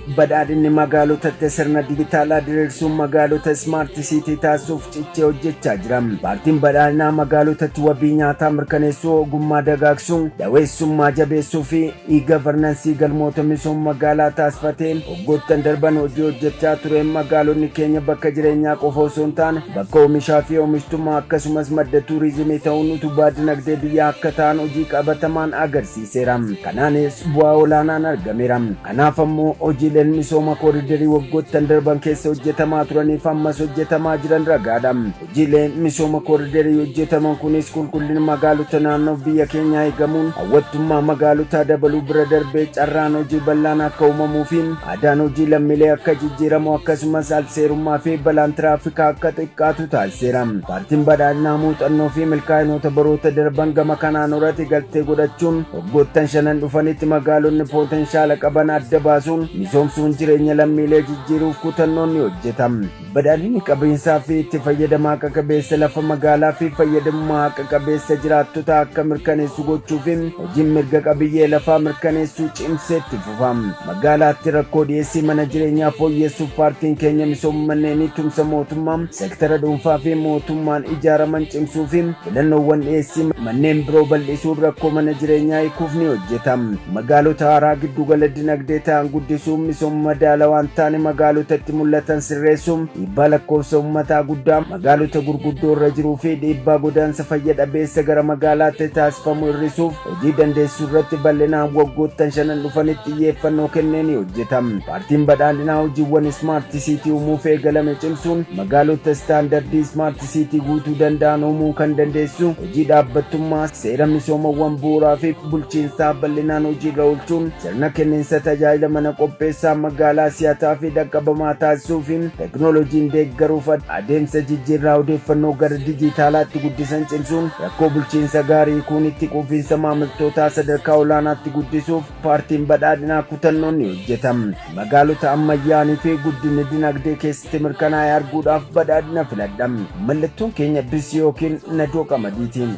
badhaadhinni magaalotatti sirna dijitaalaa diriirsuun magaalota smart city taasisuuf cichee hojjechaa jira. Paartiin badhaadhinaa magaalotatti wabii nyaataa mirkaneessuu, ogummaa dagaagsuun, daweessummaa jabeessuu fi e-governance galmoota misooma magaalaa taasifatee waggoottan darban hojii hojjechaa ture. Magaalotni keenya bakka jireenyaa qofa osoo hin taane bakka oomishaa fi oomishtummaa akkasumas madda tuurizimii ta'uun utubaa dinagdee biyyaa akka ta'an hojii qabatamaan agarsiiseera. Kanaanis bu'aa olaanaan argameera. Kanaaf ammoo hojiileen misooma kooriidarii waggoottan darban keessa hojjetamaa turaniif ammas hojjetamaa jiran ragaadha. Hojiileen misooma kooriidarii hojjetaman kunis qulqullina magaalota naannoo biyya keenyaa eegamuun hawwattummaa magaalotaa dabaluu bira darbee carraan hojii bal'aan akka uumamuu fi aadaan hojii lammiilee akka jijjiiramu akkasumas alseerummaa fi balaan tiraafikaa akka xiqqaatu taasiseera. Paartiin badhaadhinaa muuxannoo fi milkaa'inoota baroota darban gama kanaan irratti galtee godhachuun waggoottan shanan dhufanitti magaalonni potenshaala qaban adda baasuun misoomsuun jireenya lammiilee jijjiiruuf kutannoon ni hojjetama. Badhaadhinni qabeenyaa fi itti fayyadama haqa qabeessa lafa magaalaa fi fayyadamummaa haqa qabeessa jiraattota akka mirkaneessu gochuuf hojiin mirga qabiyyee lafaa mirkaneessuu cimsee itti fufama. Magaalaatti rakkoo dhiyeessii mana jireenyaa fooyyessuuf paartiin keenya misooma manneenii tumsa mootummaa, seektara dhuunfaa fi mootummaan ijaaraman cimsuu fi filannoowwan dhiyeessii manneen biroo bal'isuun rakkoo mana jireenyaa hiikuuf ni hojjetama. Magaalota haaraa giddugala dinagdee ta'an guddisuun misooma madaalawaa waan taane magaalotatti mul'atan sirreessuun dhiibbaa lakkoofsa uummataa guddaa magaalota gurguddoo irra jiruu fi dhiibbaa godaansa fayya dhabeessa gara magaalaatti taasifamu hir'isuuf hojii dandeessuu irratti bal'inaan waggoottan shanan dhufanitti xiyyeeffannoo kennee ni hojjetama. Paartiin badhaadhinaa hojiiwwan smart city uumuuf eegalame cimsuun magaalota istaandardii smart city guutuu danda'an uumuu kan dandeessu hojii dhaabbattummaa, seera misoomawwan bu'uuraa fi bulchiinsaa bal'inaan hojiirra oolchuun sirna kenniinsa tajaajila mana qopheessaa magaalaa si'ataa fi dhaqqabamaa taasisuu fi teknooloojiin deeggaruuf adeemsa jijjiirraa odeeffannoo gara dijiitaalaatti guddisan cimsuun rakkoo bulchiinsa gaarii kun itti quufinsa maamiltootaa sadarkaa olaanaatti guddisuuf paartiin badhaadhinaa kutannoon ni hojjetama. Magaalota ammayyaanii fi guddinni dinagdee keessatti mirkanaa'ee arguudhaaf badhaadhina filadha. Mallattoon keenya bisii yookiin nadoo qamadiitiin.